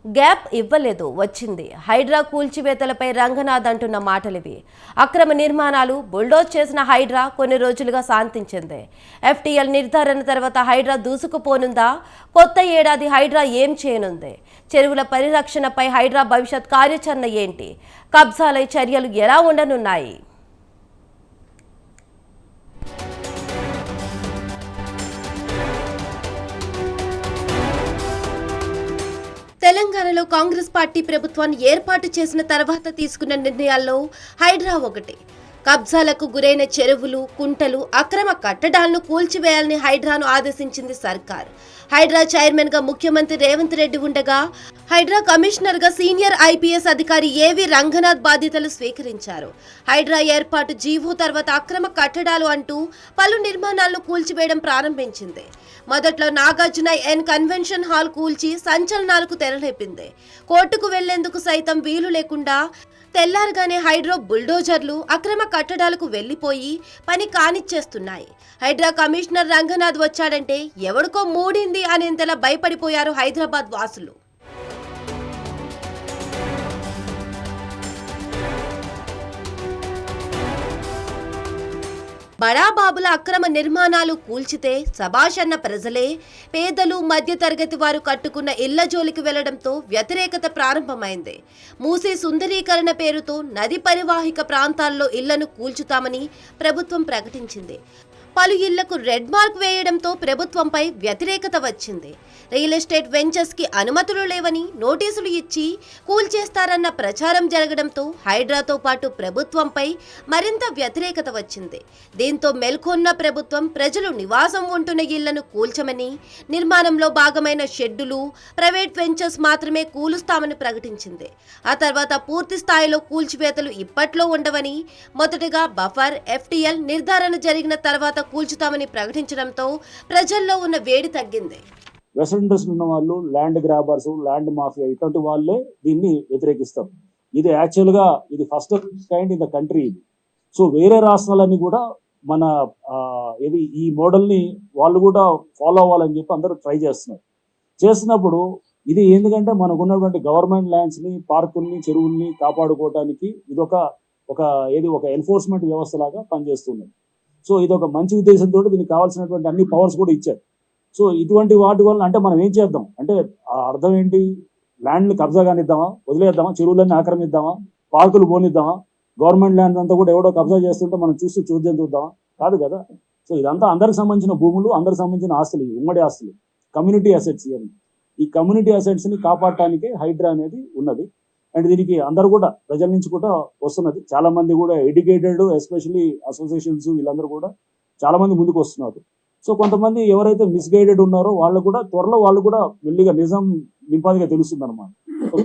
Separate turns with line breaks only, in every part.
Gap ఇవ్వలేదు వచ్చింది. హైడ్రా కూల్చివేతలపై రంగనాథ్ అంటున్న మాటలివి. అక్రమ నిర్మాణాలు బుల్డోజ్ చేసిన హైడ్రా కొన్ని రోజులుగా శాంతించింది. ఎఫ్టీఎల్ నిర్ధారణ తర్వాత హైడ్రా దూసుకుపోనుందా? కొత్త ఏడాది హైడ్రా ఏం చేయనుంది? చెరువుల పరిరక్షణపై హైడ్రా భవిష్యత్ కార్యాచరణ ఏంటి? కబ్జాలై చర్యలు ఎలా ఉండనున్నాయి? తెలంగాణలో కాంగ్రెస్ పార్టీ ప్రభుత్వాన్ని ఏర్పాటు చేసిన తర్వాత తీసుకున్న నిర్ణయాల్లో హైడ్రా ఒకటి. కబ్జాలకు గురైన చెరువులు, కుంటలు, అక్రమ కట్టడాలను కూల్చివేయాలని హైడ్రాను ఆదేశించింది సర్కార్. హైడ్రా చైర్మన్ గా ముఖ్యమంత్రి రేవంత్ రెడ్డి ఉండగా హైడ్రా కమిషనర్ గా సీనియర్ ఐపీఎస్ అధికారి ఏవి రంగనాథ్ బాధ్యతలు స్వీకరించారు. హైడ్రా ఏర్పాటు జీవో తర్వాత అక్రమ కట్టడాలు అంటూ పలు నిర్మాణాలను కూల్చివేయడం ప్రారంభించింది. మొదట్లో నాగార్జున ఎన్ కన్వెన్షన్ హాల్ కూల్చి సంచలనాలకు తెరలేపింది. కోర్టుకు వెళ్లేందుకు సైతం వీలు లేకుండా తెల్లారగానే హైడ్రా బుల్డోజర్లు అక్రమ కట్టడాలకు వెళ్లిపోయి పని కానిచ్చేస్తున్నాయి. హైడ్రా కమిషనర్ రంగనాథ్ వచ్చాడంటే ఎవడికో మూడింది అనేంతలా భయపడిపోయారు హైదరాబాద్ వాసులు. బడాబాబుల అక్రమ నిర్మాణాలు కూల్చితే సభాషన్న ప్రజలే, పేదలు, మధ్యతరగతి వారు కట్టుకున్న ఇళ్ల జోలికి వెళ్లడంతో వ్యతిరేకత ప్రారంభమైంది. మూసీ సుందరీకరణ పేరుతో నది పరివాహిక ప్రాంతాల్లో ఇళ్లను కూల్చుతామని ప్రభుత్వం ప్రకటించింది. పలు ఇళ్లకు రెడ్ మార్క్ వేయడంతో ప్రభుత్వంపై వ్యతిరేకత వచ్చింది. రియల్ ఎస్టేట్ వెంచర్స్ కి అనుమతులు లేవని నోటీసులు ఇచ్చి కూల్చేస్తారన్న ప్రచారం జరగడంతో హైడ్రాతో పాటు ప్రభుత్వంపై మరింత వ్యతిరేకత వచ్చింది. దీంతో మెల్కొన్న ప్రభుత్వం ప్రజలు నివాసం ఉంటున్న ఇళ్లను కూల్చమని, నిర్మాణంలో భాగమైన షెడ్డులు, ప్రైవేట్ వెంచర్స్ మాత్రమే కూలుస్తామని ప్రకటించింది. ఆ తర్వాత పూర్తి స్థాయిలో కూల్చివేతలు ఇప్పట్లో ఉండవని, మొదటగా బఫర్, ఎఫ్టీఎల్ నిర్ధారణ జరిగిన తర్వాత కూల్చుతామని ప్రకటించడంతో ప్రజల్లో ఉన్న వేడి తగ్గింది.
వెస్టర్న్ ఇంట్రెస్ట్ ఉన్న వాళ్ళు, ల్యాండ్ గ్రాబర్స్, ల్యాండ్ మాఫియా ఇటువంటి వాళ్ళే దీన్ని వ్యతిరేకిస్తారు. ఇది యాక్చువల్గా ఇది first kind in the country. ఇది సో వేరే రాష్ట్రాలన్నీ కూడా మన ఇది ఈ మోడల్ని వాళ్ళు కూడా ఫాలో అవ్వాలని చెప్పి అందరూ ట్రై చేస్తున్నప్పుడు ఇది ఎందుకంటే మనకు ఉన్నటువంటి గవర్నమెంట్ ల్యాండ్స్ని, పార్కుల్ని, చెరువుల్ని కాపాడుకోవడానికి ఇది ఒక ఎన్ఫోర్స్మెంట్ వ్యవస్థ లాగా పనిచేస్తుంది. సో ఇది ఒక మంచి ఉద్దేశంతో దీనికి కావాల్సినటువంటి అన్ని పవర్స్ కూడా ఇచ్చారు. సో ఇటువంటి వాటి వల్ల అంటే మనం ఏం చేద్దాం అంటే అర్థం ఏంటి? ల్యాండ్ని కబ్జా కానిద్దామా, వదిలేద్దామా, చెరువులన్నీ ఆక్రమిద్దామా, పార్కులు పోనిద్దామా, గవర్నమెంట్ ల్యాండ్ అంతా కూడా ఎవడో కబ్జా చేస్తుంటే మనం చూద్దామా? కాదు కదా. సో ఇదంతా అందరికి సంబంధించిన భూములు, అందరికి సంబంధించిన ఆస్తులు, ఉమ్మడి ఆస్తులు, కమ్యూనిటీ అసెట్స్. ఈ కమ్యూనిటీ అసెట్స్ ని కాపాడటానికి హైడ్రా అనేది ఉన్నది. అండ్ దీనికి అందరూ కూడా ప్రజల నుంచి కూడా వస్తున్నది. చాలా మంది కూడా ఎడ్యుకేటెడ్, ఎస్పెషల్లీ అసోసియేషన్స్, వీళ్ళందరూ కూడా చాలా మంది ముందుకు వస్తున్నారు. సో కొంతమంది ఎవరైతే మిస్గైడెడ్ ఉన్నారో వాళ్ళు కూడా త్వరలో వాళ్ళు కూడా మెల్లిగా నిజం నింపాదిగా తెలుస్తుంది అనమాట.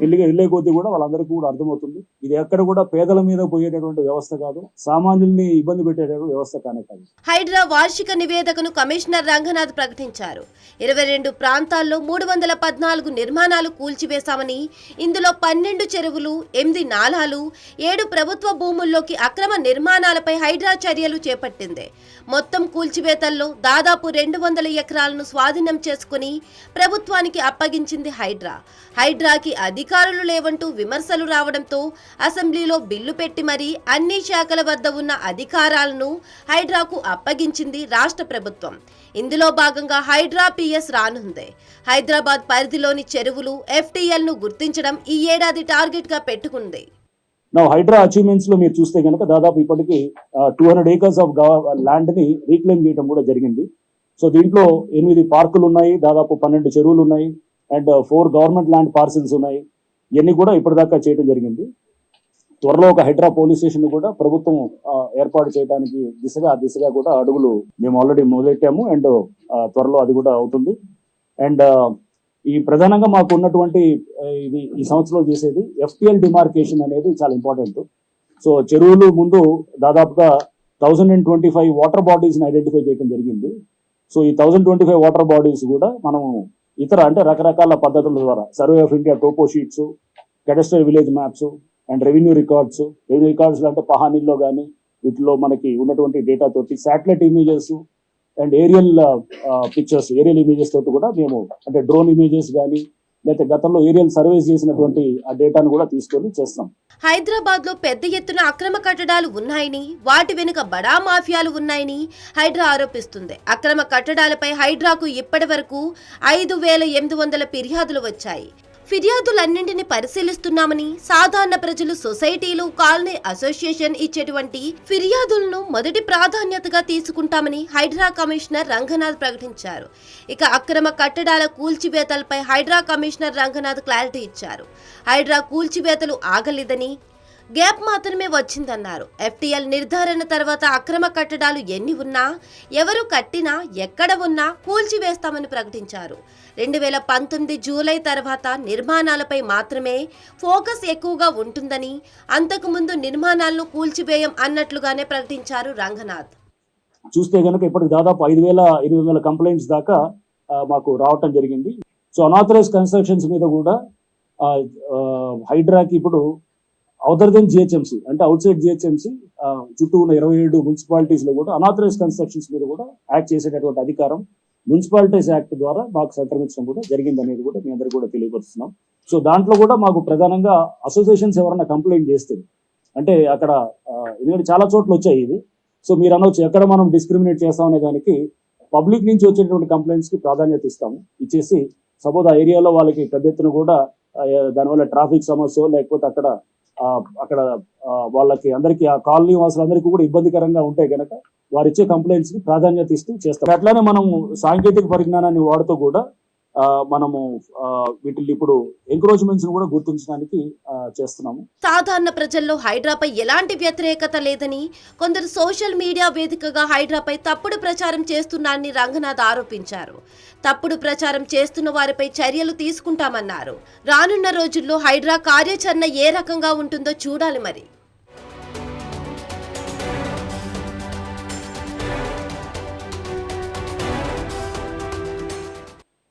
మెల్లిగా వెళ్ళే కొద్దీ కూడా వాళ్ళందరికీ కూడా అర్థమవుతుంది ఇది ఎక్కడ కూడా పేదల మీద పోయేటటువంటి వ్యవస్థ కాదు, సామాన్యుల్ని ఇబ్బంది పెట్టేటటువంటి వ్యవస్థ కానే కాదు.
హైడ్రా వార్షిక నివేదికను కమిషనర్ రంగనాథ్ ప్రకటించారు. 22 ప్రాంతాల్లో 314 నిర్మాణాలు కూల్చివేశామని, ఇందులో 12 చెరువులు, 8 నాలాలు, 7 ప్రభుత్వ భూముల్లోకి అక్రమ నిర్మాణాలపై హైడ్రా చర్యలు చేపట్టింది. మొత్తం కూల్చివేతల్లో దాదాపు 200 ఎకరాలను స్వాధీనం చేసుకుని ప్రభుత్వానికి అప్పగించింది హైడ్రా. హైడ్రాకి అధికారులు లేవంటూ విమర్శలు రావడంతో అసెంబ్లీలో బిల్లు పెట్టి మరీ అన్ని శాఖల వద్ద ఉన్న అధికారాలను హైడ్రాకు అప్పగించింది రాష్ట్ర ప్రభుత్వం. ఇందులో భాగంగా హైడ్రా పిఎస్ రానుంది. హైదరాబాద్ పరిధిలోని చెరువులు, ఎఫ్టీఎల్ ను గుర్తించడం ఈ ఏడాది టార్గెట్ గా పెట్టుకుంది.
హైడ్రా అచీవ్మెంట్స్ లో మీరు చూస్తే కనుక దాదాపు ఇప్పటికి 200 acres ఆఫ్ ల్యాండ్ ని రీక్లెయిమ్ చేయడం కూడా జరిగింది. సో దీంట్లో 8 పార్కులు ఉన్నాయి, దాదాపు 12 చెరువులు ఉన్నాయి, అండ్ 4 గవర్నమెంట్ ల్యాండ్ పార్సిల్స్ ఉన్నాయి. ఇవన్నీ కూడా ఇప్పటిదాకా చేయడం జరిగింది. త్వరలో ఒక హైడ్రా పోలీస్ స్టేషన్ కూడా ప్రభుత్వం ఏర్పాటు చేయడానికి దిశగా కూడా అడుగులు మేము ఆల్రెడీ మొదలెట్టాము. అండ్ త్వరలో అది కూడా అవుతుంది. అండ్ ఈ ప్రధానంగా మాకు ఉన్నటువంటి ఈ సంవత్సరంలో చేసేది ఎఫ్టీఎల్ డిమార్కేషన్ అనేది చాలా ఇంపార్టెంట్. సో చెరువులు ముందు దాదాపుగా 1025 వాటర్ బాడీస్ని ఐడెంటిఫై చేయడం జరిగింది. సో ఈ 1025 వాటర్ బాడీస్ కూడా మనం ఇతర అంటే రకరకాల పద్ధతుల ద్వారా survey of India topo sheets, cadastral village maps and revenue records అంటే పహానీల్లో కానీ వీటిలో మనకి ఉన్నటువంటి డేటా తోటి satellite images and aerial pictures, aerial images తోటి కూడా మేము అంటే డ్రోన్ ఇమేజెస్ కానీ లేకపోతే గతంలో ఏరియల్ సర్వేస్ చేసినటువంటి ఆ డేటాను కూడా తీసుకొని చేస్తాం.
హైదరాబాద్ లో పెద్ద ఎత్తున అక్రమ కట్టడాలు ఉన్నాయని, వాటి వెనుక బడా మాఫియాలు ఉన్నాయని హైడ్రా ఆరోపిస్తుంది. అక్రమ కట్టడాలపై హైడ్రాకు ఇప్పటి వరకు 5,800 ఫిర్యాదులు వచ్చాయి. ఫిర్యాదులన్నింటినీ పరిశీలిస్తున్నామని, సాధారణ ప్రజలు, సొసైటీలు, కాలనీ అసోసియేషన్ ఇచ్చేటువంటి ఫిర్యాదులను మొదటి ప్రాధాన్యతగా తీసుకుంటామని హైడ్రా కమిషనర్ రంగనాథ్ ప్రకటించారు. ఇక అక్రమ కట్టడాల కూల్చివేతలపై హైడ్రా కమిషనర్ రంగనాథ్ క్లారిటీ ఇచ్చారు. హైడ్రా కూల్చివేతలు ఆగలేదని, గ్యాప్ మాత్రమే వచ్చిందన్నారు. ఎఫ్టీఎల్ నిర్ధారణ తర్వాత అక్రమ కట్టడాలు ఎన్ని ఉన్నా, ఎవరు కట్టినా, ఎక్కడ ఉన్నా కూల్చివేస్తామని ప్రకటించారు. 2019 జూలై తర్వాత నిర్మాణాలపై మాత్రమే ఫోకస్ ఎక్కువగా ఉంటుందని, అంతకుముందు నిర్మాణాలను కూల్చివేయం అన్నట్లుగానే ప్రకటించారు రంగనాథ్.
చూస్తే కనుక ఇప్పటికి దాదాపు 5,800 కంప్లైంట్స్ దాకా మాకు రావటం జరిగింది. సో అనాథరైజ్ కన్స్ట్రక్షన్స్ మీద కూడా హైడ్రాకి ఇప్పుడు అదర్ దెన్ జిహెచ్ఎంసీ, అంటే అవుట్ సైడ్ జిహెచ్ఎంసీ చుట్టూ ఉన్న 27 మున్సిపాలిటీస్ లో కూడా అనాథరైజ్ కన్స్ట్రక్షన్స్ మీద కూడా యాక్ట్ చేసేటటువంటి అధికారం మున్సిపాలిటీస్ యాక్ట్ ద్వారా మాకు సంక్రమించడం కూడా జరిగింది అనేది కూడా మీ అందరికీ కూడా తెలియపరుస్తున్నాం. సో దాంట్లో కూడా మాకు ప్రధానంగా అసోసియేషన్స్ ఎవరైనా కంప్లైంట్ చేస్తే, అంటే అక్కడ ఎందుకంటే చాలా చోట్ల వచ్చాయి ఇది, సో మీరు అనవచ్చు ఎక్కడ మనం డిస్క్రిమినేట్ చేస్తామనే దానికి పబ్లిక్ నుంచి వచ్చేటువంటి కంప్లైంట్స్ కి ప్రాధాన్యత ఇచ్చేసి సపోజ్ ఆ ఏరియాలో వాళ్ళకి పెద్ద ఎత్తున కూడా దానివల్ల ట్రాఫిక్ సమస్య లేకపోతే అక్కడ వాళ్ళకి అందరికీ ఆ కాలనీ వాసులందరికీ కూడా ఇబ్బందికరంగా ఉంటే కనుక వారు ఇచ్చే కంప్లైంట్స్ కి ప్రాధాన్యత ఇస్తూ చేస్తాం. అట్లానే మనం సాంకేతిక పరిజ్ఞానాన్ని వాడుతూ కూడా మనము వీటిని ఇప్పుడు ఎంక్రోచ్మెంట్స్ కూడా గుర్తించడానికి చేస్తున్నాము.
సాధారణ ప్రజల్లో హైడ్రాపై ఎలాంటి వ్యతిరేకత లేదని, కొందరు సోషల్ మీడియా వేదికగా హైడ్రాపై తప్పుడు ప్రచారం చేస్తున్నారని రంగనాథ్ ఆరోపించారు. తప్పుడు ప్రచారం చేస్తున్న వారిపై చర్యలు తీసుకుంటామన్నారు. రానున్న రోజుల్లో హైడ్రా కార్యాచరణ ఏ రకంగా ఉంటుందో చూడాలి మరి.